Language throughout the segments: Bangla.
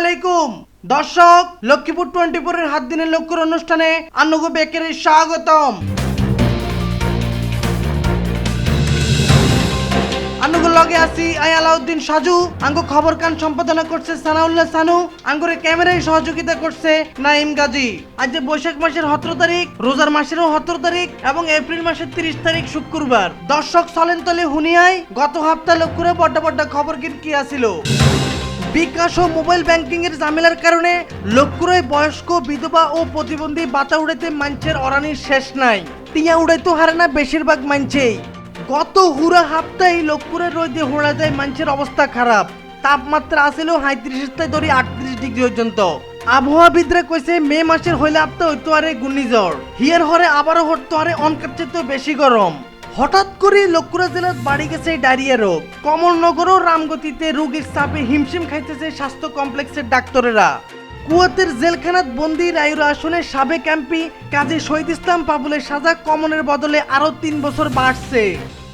আলাইকুম দর্শক, লক্ষ্মীপুর 24 এর হাত দিনের লক্ষ্যর অনুষ্ঠানে আন্নগো বেকারের স্বাগতম। আন্নগো লগে আছি আই আলাউদ্দিন সাজু, আঙ্গো খবর কান সম্পাদনা করছে সানাউল্লাহ সানু, আঙ্গুরে ক্যামেরায় সহযোগিতা করছে নাইম গাজী। আজ বৈশাখ মাসের 17 তারিখ, রোজার মাসেরও 17 তারিখ এবং এপ্রিল মাসের 30 তারিখ শুক্রবার। দর্শক চলেন তলে হুনিয়ায় গত সপ্তাহ লক্ষ্যরে বড় খবর কি আছিল। বিকাশ ও মোবাইল ব্যাংকিং এর ঝামেলার কারণে লক্ষ্যরে বয়স্ক, বিধবা ও প্রতিবন্ধী বাতা উড়াইতে মানুষের অরানির শেষ নাই। টিয়া উড়াইতে হারে না বেশিরভাগ মানুষেই। গত হুরা হাপ্তায় লক্ষ্যরের রোদে হোড়া যায় মানুষের অবস্থা খারাপ। তাপমাত্রা আসিল 37 ধরে 38 ডিগ্রি পর্যন্ত। আবহাওয়াবিদরা কইছে মে মাসের হইলে আপতা হইতো আরে ঘূর্ণিঝড়, হিয়ার হরে আবারও হতো আরে অনকার তো বেশি গরম। হঠাৎ করে লক্ষ্মীপুর জেলার বাড়ি গেছে ডায়রিয়া রোগ। কমলনগর ও রামগতিতে রোগীর চাপে হিমশিম খাইতেছে স্বাস্থ্য কমপ্লেক্সের ডাক্তারেরা। কুয়াতের জেলখানাত বন্দি রায়ুর আসনে সাবেক এমপি কাজী শহীদ ইসলাম পাবুলের সাজা কমনের বদলে আরো 3 বছর বাড়ছে।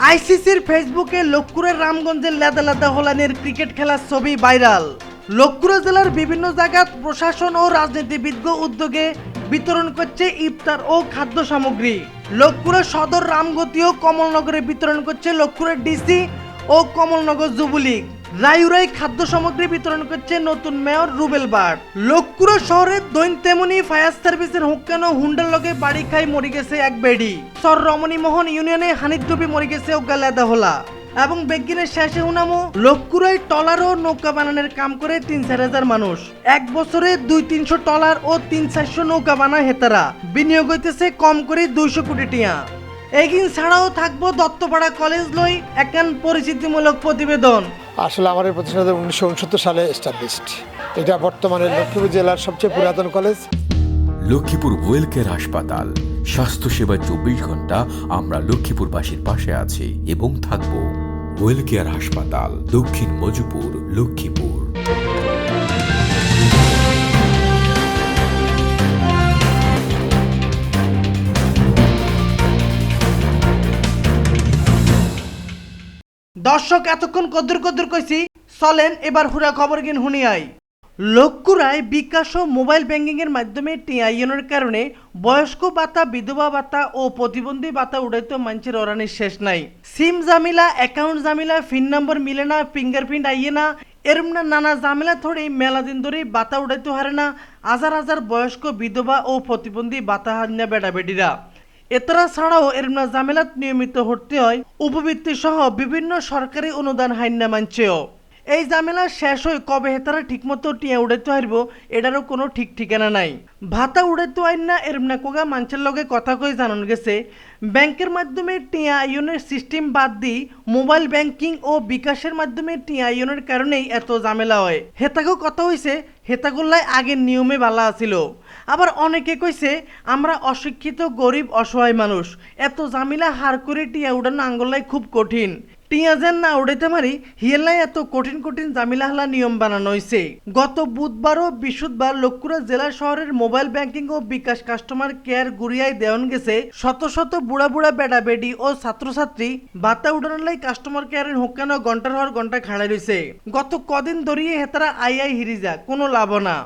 আইসিসির ফেসবুকে লক্ষ্মীপুরের রামগঞ্জের লেদা লেদা হোলানের ক্রিকেট খেলার ছবি ভাইরাল। লক্ষ্মীপুর জেলার বিভিন্ন জায়গায় প্রশাসন ও রাজনীতিবিদ উদ্যোগে বিতরণ করছে ইফতার ও খাদ্য সামগ্রী। লক্ষ্মীপুরের সদর রামগতি ও কমলনগরে বিতরণ করছে লক্ষ্মীপুরের ডিসি ও কমলনগর যুবলীগ। রায়ুরাই খাদ্য সামগ্রী বিতরণ করছে নতুন মেয়র রুবেল বার্ড। লক্ষ্মীপুর শহরের দৈন তেমনি ফায়ার সার্ভিসের হুক্কানো হুন্ডার লগে বাড়ি খাই মরি গেছে এক বেডি। সর রমণীমোহন ইউনিয়নে হানির ডুবি মরি গেছে অজ্ঞা লেদা হোলা। এবং বেগিনের শেষে হুনামো লক্ষ্মীপুরায় টলার ও নৌকা বানানোর কাম করে 3-4 হাজার মানুষ। এক বছরে 200-300 টলার ও 300-400 নৌকা বানায় হেতারা। বিনিয়োগ হইতেছে কম করে 200 কোটি টিয়া। এগিন ছাড়াও থাকবো দত্তপাড়া কলেজ লই একান পরিচিতিমূলক প্রতিবেদন। আসলে আমার এই প্রতিষ্ঠান 1969 সালে এস্টাবলিশড। এটা বর্তমানে লক্ষ্মীপুর জেলার সবচেয়ে পুরাতন কলেজ। লক্ষ্মীপুর ওয়েল কেয়ার হাসপাতাল, স্বাস্থ্যসেবা 24 ঘন্টা আমরা লক্ষ্মীপুরবাসীর পাশে আছি এবং থাকবো। ওয়েল কেয়ার হাসপাতাল, দক্ষিণ মজুপুর, লক্ষ্মীপুর। দর্শক, এতক্ষণ কদ্দুর কইছি, চলেন এবার হুরা খবর গিন হুনিয়াই। লক্ষ্মীপুরায় বিকাশ ও মোবাইল ব্যাংকিং এর মাধ্যমে টিআইএনের কারণে বয়স্ক বাতা, বিধবা বাতা ও প্রতিবন্ধী বাতা উড়াইতে মানুষের অরানির শেষ নাই। সিম জামিলা, অ্যাকাউন্ট জামিলা, পিন নম্বর মিলে না, ফিঙ্গারপ্রিন্ট আইয়ে না, এরম না নানা জামিলা ধরেই মেলা দিন ধরেই বাতা উড়াইতে হারে না হাজার হাজার বয়স্ক, বিধবা ও প্রতিবন্ধী বাতা হান্যা বেড়াবেডিরা। এতরা ছাড়াও এরম না জামেলাত নিয়মিত হতে হয় উপবৃত্তি সহ বিভিন্ন সরকারি অনুদান হাইন্যা মানছেও। এই জামেলা শেষ হয়ে কবে হেতারা ঠিকমতো টিয়া উড়াইতে হারবো এটারও কোনো ঠিক ঠিকানা নাই। ভাতা উড়াইতে আইন না এরম না কোগা মানুষের লগে কথা কয়ে জানানো গেছে ব্যাংকের মাধ্যমে টিয়া আইনের সিস্টেম বাদ দিয়ে মোবাইল ব্যাংকিং ও বিকাশের মাধ্যমে টিয়া আইনের কারণেই এত জামেলা হয়। হেতাকেও কথা হয়েছে হেতাগুল্লায় আগের নিয়মে বালা আছিল। আবার অনেকে কইছে আমরা অশিক্ষিত, গরিব, অসহায় মানুষ, এত জামিলা হার করে টিয়া উড়ানো আঙ্গল্লাই খুব কঠিন। টিয়া যেন না উড়াইতে পারি হিয়েলাই এত কঠিন জামিলা হালা নিয়ম বানানো হয়েছে। গত বুধবার ও বৃহস্পতিবার লক্ষ্মীপুর জেলা শহরের মোবাইল ব্যাংকিং ও বিকাশ কাস্টমার কেয়ার গুড়িয়ায় দেওয়ান গেছে শত বুড়া বেড়া বেডি ও ছাত্রছাত্রী বাতা উড়ানোর কাস্টমার কেয়ারের হুক্কানো ঘন্টার হর ঘন্টা খাড়াই রয়েছে। গত কদিন ধরিয়ে হেতারা আই হিরিজা, কোনো লাভ না।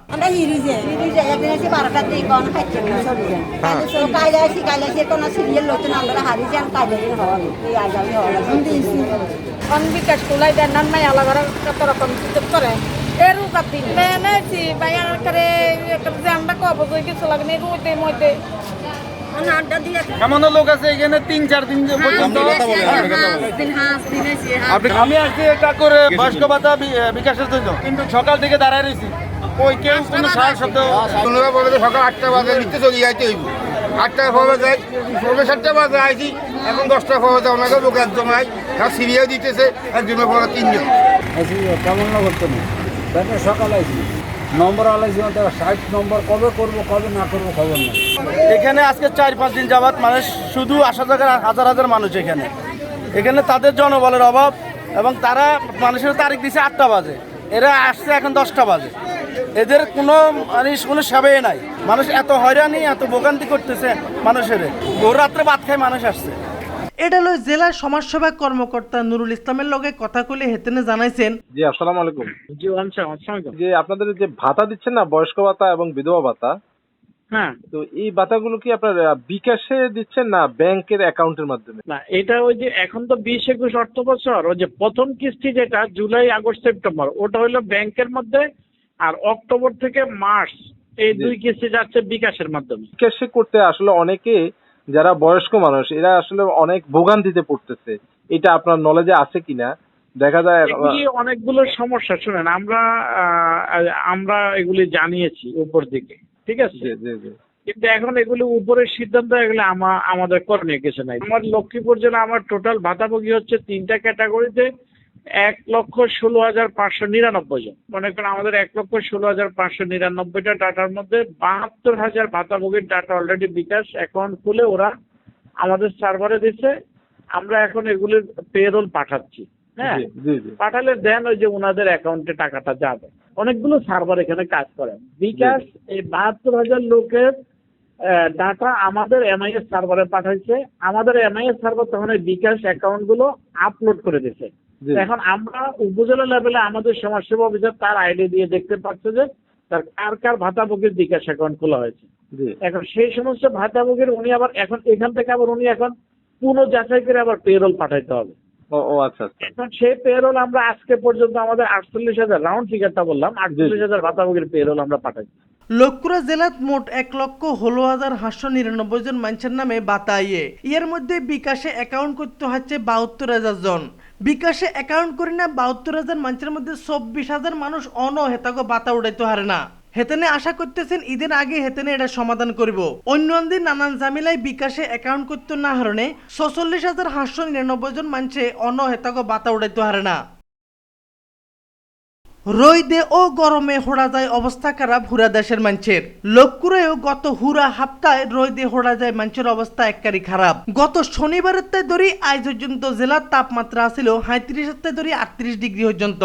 বিকাশ কুলাই দেন নাই আলাদা কত রকম সুযোগ করে এরু কাপি মেনেছি বাইয়ার করে আমরা কব কই কিছু লাগনে রুতে মধ্যে এমন লোক আছে এখানে 3-4 দিন পর্যন্ত আমি আসছি এটা করে বয়স্ক ভাতা বিকাশের জন্য, কিন্তু সকাল থেকে দাঁড়ায় রয়েছি, ওই কেউ কোনো সাহায্য শব্দ বলে সকাল 8টা বাজে নিতে চলে যাইতে হইব। 8টায় খবর যায়, 7:30 বাজে আইছি, এখন 10টা খবর যায়। ওনাকে লোক একজন আয় সিরিয়া দিতেছে, একজনের পরে 3 জন। কেমন না করতো না ব্যাংকে সকাল আইছি, নম্বর আলাইছি, 60 নম্বর কবে করবো কবে না করবো খবর নেই। এখানে আজকে 4-5 দিন যাবৎ মানুষ শুধু আসা জায়গার হাজার মানুষ এখানে তাদের জনবলের অভাব, এবং তারা মানুষের তারিখ দিচ্ছে 8টা বাজে, এরা আসছে এখন 10টা বাজে। এদের কোনো সেবাই নাই। মানুষ এত হয়রানি, এত ভোগান্তি করতেছে মানুষের। ভোর রাত্রে ভাত খায় মানুষ আসছে। এটা হলো জেলার সমাজসেবা কর্মকর্তা নুরুল ইসলামের লগে কথা কইলে হেতেনে জানাইছেন। জি আসসালামু আলাইকুম। জি আসসালামু আলাইকুম। যে আপনাদের যে ভাতা দিচ্ছেন না, বয়স্ক ভাতা এবং বিধবা ভাতা, হ্যাঁ, তো এই ভাতাগুলো কি আপনার বিকাশে দিচ্ছেন না ব্যাংকের অ্যাকাউন্টের মাধ্যমে? না এটা ওই যে এখন তো 20-21 অর্থ বছর, ওই যে প্রথম কিস্তি যেটা জুলাই আগস্ট সেপ্টেম্বর ওটা হলো ব্যাংকের মধ্যে, আর অক্টোবর থেকে মার্চ এই দুই কিস্তি যাচ্ছে বিকাশের মাধ্যমে। বিকাশে করতে আসলে অনেকে যারা বয়স্ক মানুষ এরা আসলে অনেক ভোগান্তিতে পড়তেছে, এটা আপনার নলেজে আছে কিনা? দেখা যায় এগুলি অনেকগুলো সমস্যা, শুনেন আমরা এগুলি জানিয়েছি উপর দিকে, ঠিক আছে, জি জি জি। কিন্তু এখন এগুলি উপরের সিদ্ধান্ত, এগুলো আমাদের করণীয় কিছু নাই। আমার লক্ষ্মীপুর জেলা আমার টোটাল ভাতাভোগী হচ্ছে 3টা ক্যাটাগরিতে 1,16,599 জন। মনে করেন আমাদের 1,16,599টা ডাটার মধ্যে 72,000 ভাতাভোগীর ডাটা অলরেডি বিকাশ অ্যাকাউন্ট খুলে ওরা আমাদের সার্ভারে দিচ্ছে। আমরা এখন এগুলির পেরোল পাঠাচ্ছি। হ্যাঁ, পাঠালে দেন ওই যে ওনাদের অ্যাকাউন্টে টাকাটা যাবে। অনেকগুলো সার্ভার এখানে কাজ করে। বিকাশ এই 72,000 লোকের ডাটা আমাদের এমআইএস সার্ভারে পাঠাইছে। আমাদের এমআইএস সার্ভার তখন এই বিকাশ অ্যাকাউন্ট গুলো আপলোড করে দিচ্ছে। এখন আমরা উপজেলা লেভেলে আমাদের সমাজসেবা অফিসার তার আইডি দিয়ে দেখতে পাচ্ছে যে তার কার কার ভাতাভোগীর বিকাশ অ্যাকাউন্ট খোলা হয়েছে। এখন সেই সমস্ত ভাতাভোগীর উনি আবার এখন এখান থেকে আবার উনি এখন পুনঃ যাচাই করে আবার পেরোল পাঠাইতে হবে। ও আচ্ছা আচ্ছা। এখন সেই পেরোল আমরা আজকে পর্যন্ত আমাদের 48,000 রাউন্ড ফিগারটা বললাম, 48,000 ভাতাভোগীর পেরোল আমরা পাঠাইছি। লক্ষ্মীপুর জেলাত মোট 1,16,899 জন মানুষের নামে বাতা আইয়ে। এর মধ্যে বিকাশে অ্যাকাউন্ট করতে হচ্ছে 72,000 জন। বিকাশে অ্যাকাউন্ট করি না 72,000 মানুষের মধ্যে 24,000 মানুষ হেতাগো বাতা উড়াইতে হারে না। হেতেনে আশা করতেছেন ঈদের আগে হেতেনে এটা সমাধান করব। অন্যদিন নানান ঝামেলায় বিকাশে অ্যাকাউন্ট করতে না হারণে 46,899 জন মানুষে হেতাগো বাতা উড়াইতে হারে না। রইদে ও গরমে হোড়া যায় অবস্থা খারাপ হুরা দেশের মানুষের। লক্ষ্মীপুরেও গত হুরা হাপ্তায় রইদে হোড়া যায় মানুষের অবস্থা এককারি খারাপ। গত শনিবারের ধরি আজ পর্যন্ত জেলার তাপমাত্রা ছিল 35 ধরি 38 ডিগ্রি পর্যন্ত।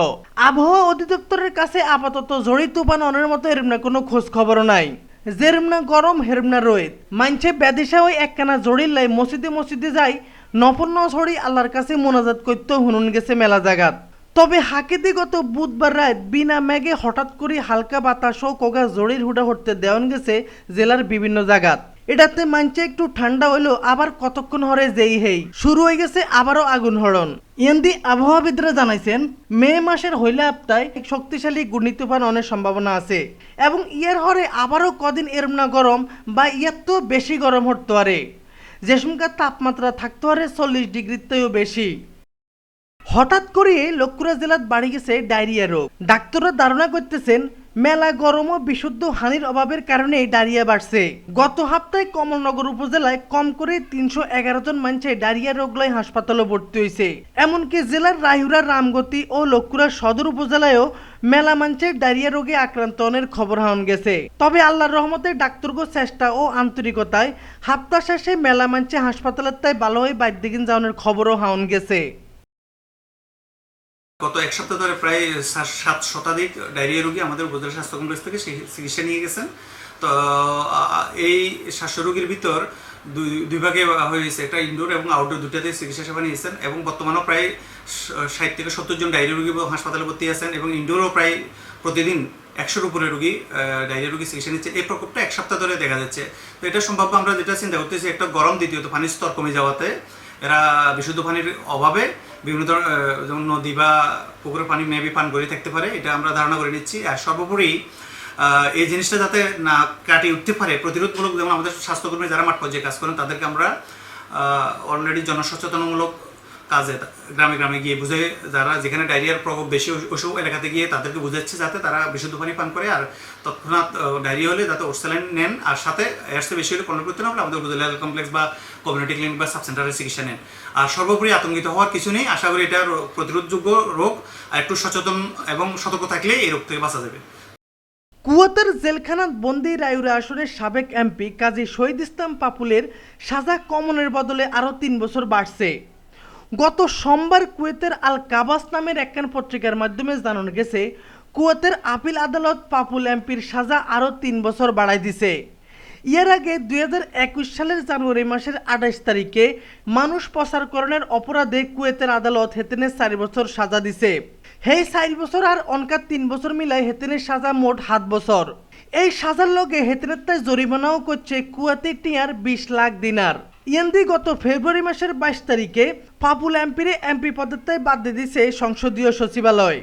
আবহাওয়া অধিদপ্তরের কাছে আপাতত ঝড়ি তুফান অনের মতো এরমনা কোনো খোঁজ খবর নাই। যেরমনা গরম হেরমনা রোদ। মানছে ব্যাধিসা ওই একখানা জড়ির লাই মসজিদে যাই নফন্ন ছড়ি আল্লাহর কাছে মোনাজাত করতে হুনুন গেছে মেলা জাগাত। তবে হাকিতে গত বুধবার রাত বিনা মেঘে হঠাৎ করে হালকা বাতাস ও কোগা জড়ির হুডা হতে দেওয়ান গেছে জেলার বিভিন্ন জায়গাত। এটাতে মানছে একটু ঠান্ডা হইলো, আবার কতক্ষণ হরে যেই হেই শুরু হয়ে গেছে আবারও আগুন হরণ। ইয়ান্দি আবহাওয়াবিদরা জানাইছেন মে মাসের হইলা আপতায় শক্তিশালী ঘূর্ণিতুফান অনেক সম্ভাবনা আছে এবং ইয়ার হরে আবারও কদিন এরমনা গরম বা ইয়ার তো বেশি গরম হতে পারে, যে সমকার তাপমাত্রা থাকতে পারে 40 ডিগ্রির থেকেও বেশি। হঠাৎ করে লক্ষ্মীপুর জেলার বাড়ি গেছে ডায়রিয়া রোগ। ডাক্তাররা ধারণা করতেছেন মেলা গরম ও বিশুদ্ধ পানির অভাবের কারণে ডায়রিয়া বাড়ছে। গত সপ্তাহে কমলনগর উপজেলায় কম করে 311 জন মানুষ ডায়রিয়া রোগ লয় হাসপাতালে ভর্তি হয়েছে। এমনকি জেলার রায়ুরা, রামগতি ও লক্ষ্মীপুর সদর উপজেলায়ও মেলা মানুষের ডায়রিয়া রোগে আক্রান্ত অনেক খবর হাওন গেছে। তবে আল্লাহর রহমতে ডাক্তারগো চেষ্টা ও আন্তরিকতায় সপ্তাহ শেষে মেলা মানুষে হাসপাতালের তাই ভালো হয়ে বাইর দিকে যাওয়ার খবরও হাওন গেছে। গত এক সপ্তাহ ধরে প্রায় 7 শতাধিক ডায়রিয়া রোগী আমাদের উপজেলা স্বাস্থ্য কমপ্লেক্স থেকে চিকিৎসা নিয়ে গেছেন। তো এই স্বাস্থ্য রোগীর ভিতর দুই ভাগে হয়েছে, একটা ইনডোর এবং আউটডোর দুটাতে চিকিৎসা সেবা নিয়েছেন এবং বর্তমানেও প্রায় 60 থেকে 70 জন ডায়রিয়া রোগী হাসপাতালে ভর্তি আছেন এবং ইনডোরও প্রায় প্রতিদিন 100-র উপরে রোগী ডায়রিয়া রোগী চিকিৎসা নিচ্ছে। এই প্রকোপটা এক সপ্তাহ ধরে দেখা যাচ্ছে। তো এটা সম্ভাব্য আমরা যেটা চিন্তা করতেছি, একটা গরম, দ্বিতীয়ত পানির স্তর কমে যাওয়াতে এরা বিশুদ্ধ পানির অভাবে বিভিন্ন ধরনের যেমন নদী বা পুকুরের পানি মেবি পান করে থাকতে পারে, এটা আমরা ধারণা করে নিচ্ছি। আর সর্বোপরি এই জিনিসটা যাতে না কাটিয়ে উঠতে পারে প্রতিরোধমূলক, যেমন আমাদের স্বাস্থ্যকর্মী যারা মাঠ পর্যায়ে কাজ করেন তাদেরকে আমরা অলরেডি জনসচেতনমূলক কাজে গ্রামে গ্রামে গিয়ে বুঝে, যারা যেখানে ডায়রিয়ার প্রকোপ বেশি ওসব এলাকাতে গিয়ে তাদেরকে বুঝাচ্ছে যাতে তারা বিশুদ্ধ পানি পান করে, আর তৎক্ষণাৎ ডায়রিয়া হলে যাতে ওরসালাইন নেন, আর সাথে এর চেয়ে বেশি হলে কর্ণপ্রতি না হলে আমাদের উপজেলা হেলথ কমপ্লেক্স বা কমিউনিটি ক্লিনিক বা সাব সেন্টারের চিকিৎসা নেন। আর সর্বোপরি আতঙ্কিত হওয়ার কিছু নেই। আশা করি এটা প্রতিরোধযোগ্য রোগ, আর একটু সচেতন এবং সতর্ক থাকলে এই রোগ থেকে বাঁচা যাবে। কুয়াতের জেলখানাত বন্দি রায়ুরা আসনের সাবেক এমপি কাজী শহীদ ইসলাম পাপুলের সাজা কমনের বদলে আরও 3 বছর বাড়ছে। গত সোমবার কুয়েতের আল কাবাস নামের একখান পত্রিকার মাধ্যমে জানানো গেছে কুয়েতের আপিল আদালত পাপুল এমপির সাজা আরও 3 বছর বাড়াই দিছে। এর আগে 2021 সালের জানুয়ারি মাসের 28 তারিখে মানুষ পাচারকরণের অপরাধে কুয়েতের আদালত হেতেনে 4 বছর সাজা দিছে। সেই 4 বছর আর অনকা 3 বছর মিলাই হেতেনের সাজা মোট 7 বছর। এই সাজার লগে হেতেনের তাই জরিমানাও করছে কুয়েতে টিয়ার 20 লাখ দিনার। ইয়ান্দি গত ফেব্রুয়ারি মাসের 22 তারিখে পাপুল এমপিরে এমপি পদের তাই বাদ দিয়ে দিছে সংসদীয় সচিবালয়।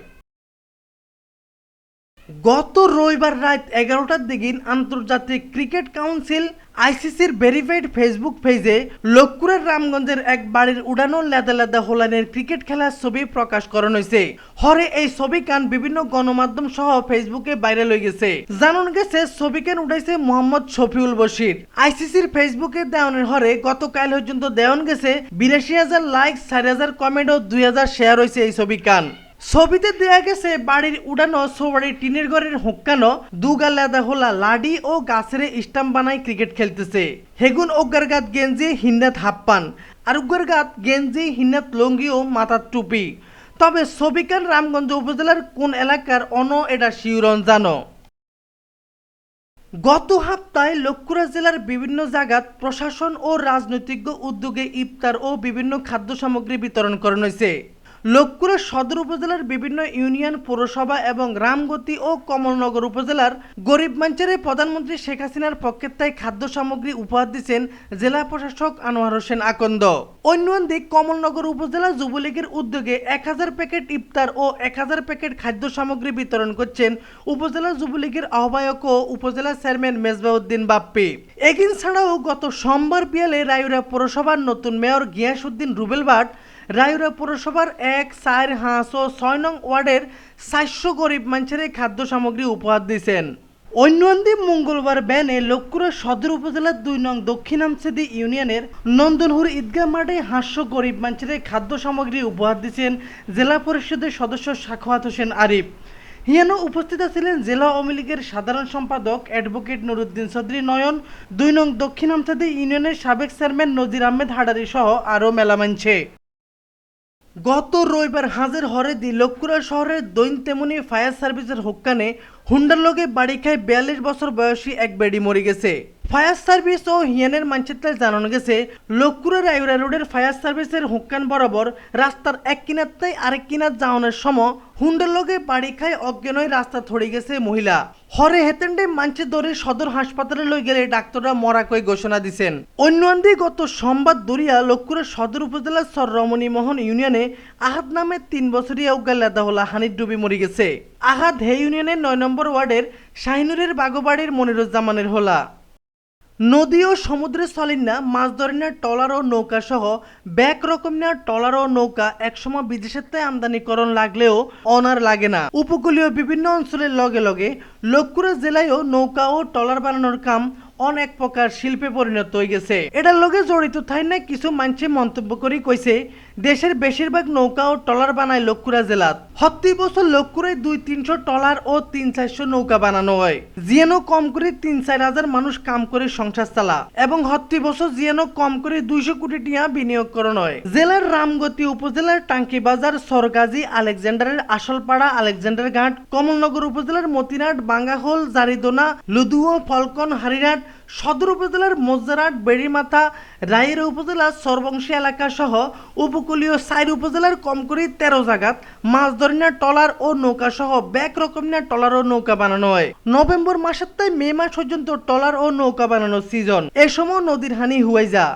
গত রবিবার রাত 11টার দিকে আন্তর্জাতিক ক্রিকেট কাউন্সিল আইসিসির ভেরিফাইড ফেসবুক পেজে লক্ষ্মীপুরের রামগঞ্জের এক বাড়ির উড়ানো লেদা লেদা হোলানের ক্রিকেট খেলার ছবি প্রকাশ করানো হয়েছে। হরে এই ছবি কান বিভিন্ন গণমাধ্যম সহ ফেসবুকে ভাইরাল হয়ে গেছে। জানান গেছে ছবি কান উঠাইছে মোহাম্মদ শফিউল বশির। আইসিসির ফেসবুকে দেওয়ানের হরে গতকাল পর্যন্ত দেওয়ান গেছে 82,000 লাইক, 4,000 কমেন্ট ও 2,000 শেয়ার হয়েছে এই ছবি কান। ছবিতে দেয়া গেছে বাড়ির উড়ানো সোবাড়ির টিনের ঘরের হুক্কানো দুগা লেদা হোলা লাডি ও গাছের স্টাম্প বানাই ক্রিকেট খেলতেছে। হেগুন ওগারগাত গেঞ্জি হিন্নাত হাপ্পান আর উগারগাত গেঞ্জি হিন্নাত লঙ্গি ও মাথার টুপি। তবে ছবিকান রামগঞ্জ উপজেলার কোন এলাকার এটা শিউরন জানো। গত সপ্তাহে লক্ষ্মীপুর জেলার বিভিন্ন জায়গাত প্রশাসন ও রাজনৈতিক উদ্যোগে ইফতার ও বিভিন্ন খাদ্য সামগ্রী বিতরণ করানো হয়েছে। লক্ষ্মীপুর সদর উপজেলার বিভিন্ন ইউনিয়ন, পৌরসভা এবং রামগতি ও কমলনগর উপজেলার গরিব মানুষের প্রধানমন্ত্রী শেখ হাসিনার পক্ষে তাই খাদ্য সামগ্রী উপহার দিচ্ছেন জেলা প্রশাসক আনোয়ার হোসেন আকন্দ। অন্যদিকে কমলনগর উপজেলা যুবলীগের উদ্যোগে 1000 প্যাকেট ইফতার ও 1000 প্যাকেট খাদ্য সামগ্রী বিতরণ করছেন উপজেলা যুবলীগের আহ্বায়ক ও উপজেলা চেয়ারম্যান মেজবাউদ্দিন বাপ্পি। এদিন ছাড়াও গত সোমবার বিয়ালে রায়ুরা পৌরসভার নতুন মেয়র গিয়াসউদ্দিন রুবেল ভাট রায়ুরা পৌরসভার 1, 4, 5 ও 6 নং ওয়ার্ডের 400 গরিব মানুষের খাদ্য সামগ্রী উপহার দিয়েছেন। অন্যদিন মঙ্গলবার ব্যানে লক্ষ্মীপুর সদর উপজেলার 2 নং দক্ষিণামছেদি ইউনিয়নের নন্দনহুর ঈদগাহ মাঠে 500 গরিব মানুষের খাদ্য সামগ্রী উপহার দিয়েছেন জেলা পরিষদের সদস্য সাখাওয়াত হোসেন আরিফ। হিয়ানো উপস্থিত ছিলেন জেলা আওয়ামী লীগের সাধারণ সম্পাদক অ্যাডভোকেট নুরুদ্দিন চৌধুরী নয়ন, 2 নং দক্ষিণামছেদি ইউনিয়নের সাবেক চেয়ারম্যান নজির আহমেদ হাডারি সহ আরও মেলা মানছে। গত রবিবার হাজের হরে দি লক্ষ্মীপুর শহরের দৈন তেমনি ফায়ার সার্ভিসের হুক্কানে হুন্ডার লগে বাড়ি খায় 42 বছর বয়সী এক বেডি মরে গেছে। ফায়ার সার্ভিস ও হিয়ানের মানচিত্রে জানানো গেছে লক্ষ্মীপুরের রায়ুরা রোডের ফায়ার সার্ভিসের হুক্কান বরাবর রাস্তার এক কিনারটাই আরেক কিনার যাওয়ানোর সময় হুন্ডার লগে বাড়ি খায় অজ্ঞান হয়ে রাস্তা থড়ে গেছে মহিলা। হরে হেতেন্ডে মানচে ধরে সদর হাসপাতালে লই গেলে ডাক্তাররা মরা কই ঘোষণা দিছেন। অন্যদিকে গত সোমবার দরিয়া লক্ষ্মীপুরের সদর উপজেলার সর রমণী মোহন ইউনিয়নে আহাদ নামে 3 বছরিয়া উগা লেদা হোলা হানির ডুবি মরে গেছে। আহাদ হে ইউনিয়নের 9 নম্বর ওয়ার্ডের শাহিনুরের বাগোবাড়ির মনিরুজ্জামানের হোলা। নদী ও সমুদ্রে চলেন না মাছ ধরেন না ট্রলার ও নৌকা সহ ব্যাক রকম না ট্রলার ও নৌকা একসময় বিদেশের তাই আমদানিকরণ লাগলেও অনার লাগে না। উপকূলীয় বিভিন্ন অঞ্চলের লগে লগে লক্ষ্মীপুর জেলায়ও নৌকা ও ট্রলার বানানোর কাম অনেক প্রকার শিল্পে পরিণত হয়ে গেছে। এটার লগে জড়িত থাই না কিছু মানুষে মন্তব্য করে কইছে দেশের বেশিরভাগ নৌকা ও ট্রলার বানায় লক্ষ্মীপুর জেলাত। প্রতি বছর লক্ষ্মীপুরে 200-300 ট্রলার ও 300-400 নৌকা বানানো হয়। জিয়ানো কম করে 3-4 হাজার মানুষ কাম করে সংসার চালা এবং প্রতি বছর জিয়ানো কম করে 200 কোটি টাকা বিনিয়োগ করানো হয়। জেলার রামগতি উপজেলার টাঙ্কি বাজার, সরগাজী, আলেকজান্ডারের আসলপাড়া, আলেকজান্ডার ঘাট, কমলনগর উপজেলার মতিনাট, বাঙ্গাহোল, জারিদোনা, লুদুয়া, ফলকন, হারিরাট, সদর উপজেলার মজ্জারাট, বেড়িমাথা, রায়ুরা উপজেলার সরবংশী এলাকা সহ উপকূলীয় 4 উপজেলার কম করে 13 জায়গাত মাছ ধরিনা ট্রলার ও নৌকা সহ ব্যাক রকম না ট্রলার ও নৌকা বানানো হয়। নভেম্বর মাসের তাই মে মাস পর্যন্ত ট্রলার ও নৌকা বানানোর সিজন। এ সময় নদীর হানি হুয়াই যা।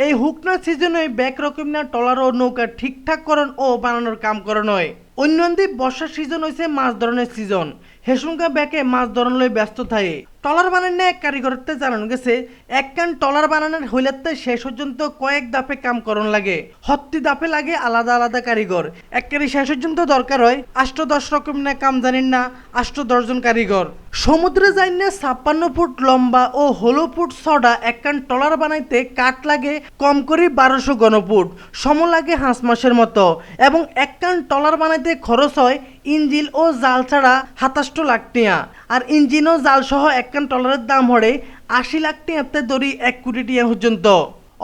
এই হুকনা সিজনে ব্যাক রকম না ট্রলার ও নৌকা ঠিকঠাক করণ ও বানানোর কাম করানো হয়। অন্যদিকে বর্ষার সিজন হয়েছে মাছ ধরনের সিজন। হেসুঙ্কা ব্যাকে মাছ ধরন লই ব্যস্ত থাকে। ট্রলার বানানো এক কারিগরতে জানানো গেছে এক কান ট্রলার বানানোর হইলেতে শেষ পর্যন্ত কয়েক দাপে কাম করণ লাগে। হত্তি দাপে লাগে আলাদা আলাদা কারিগর। এককারি শেষ পর্যন্ত দরকার হয় 8-10 রকম না কাম জানেন না 8-10 জন কারিগর। সমুদ্রে যাই না 56 ফুট লম্বা ও 16 ফুট চড়া এক কান ট্রলার বানাইতে কাঠ লাগে কম করে 1200 ঘনফুট, সম লাগে 5 মাসের মতো এবং এক কান ট্রলার বানাইতে খরচ হয় ইঞ্জিন ও জাল ছাড়া 27 লাখ টাকা। আর ইঞ্জিন ও জাল সহ একখান ট্রলারের দাম হরে 80 লাখ টাকাতে ধরি 1 কোটি টাকা পর্যন্ত।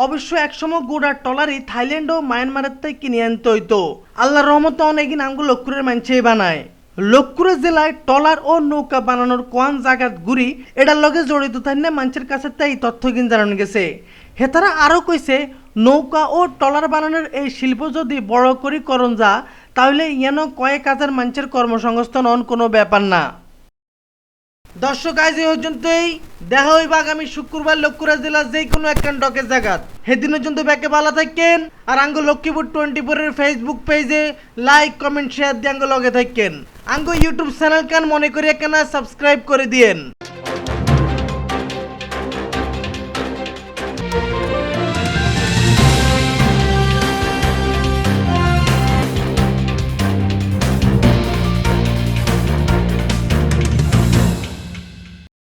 অবশ্য একসময় গোড়া ট্রলারই থাইল্যান্ড ও মায়ানমারের তাই কিনে আনতে হইতো। আল্লাহর রহমতে অনেকদিন আমগুলো লক্ষ্মীপুরের মানুষই বানায়। লক্ষ্মীপুর জেলায় ট্রলার ও নৌকা বানানোর কোন জায়গাত গুড়ি এটার লগে জড়িত থাকলে মানুষের কাছে তাই তথ্য কিন জানানো গেছে। হেতারা আরও কইছে নৌকা ও ট্রলার বানানোর এই শিল্প যদি বড় করি করণ যা তাহলে ইয়ানো কয়েক হাজার মানুষের কর্মসংস্থান অন কোনো ব্যাপার না। দর্শক আজ এই পর্যন্তই, দেখা হইব আগামী শুক্রবার লক্ষ্মীপুর জেলার যে কোনো একখান ডকের জায়গাত। সেদিন পর্যন্ত ব্যাকে ভালো থাকেন আর আঙ্গ লক্ষ্মীপুর 24 এর ফেসবুক পেজে লাইক কমেন্ট শেয়ার দিয়ে আঙ্গ লগে থাকেন। আঙ্গ ইউটিউব চ্যানেল কান মনে করি একখানা সাবস্ক্রাইব করে দিয়েন।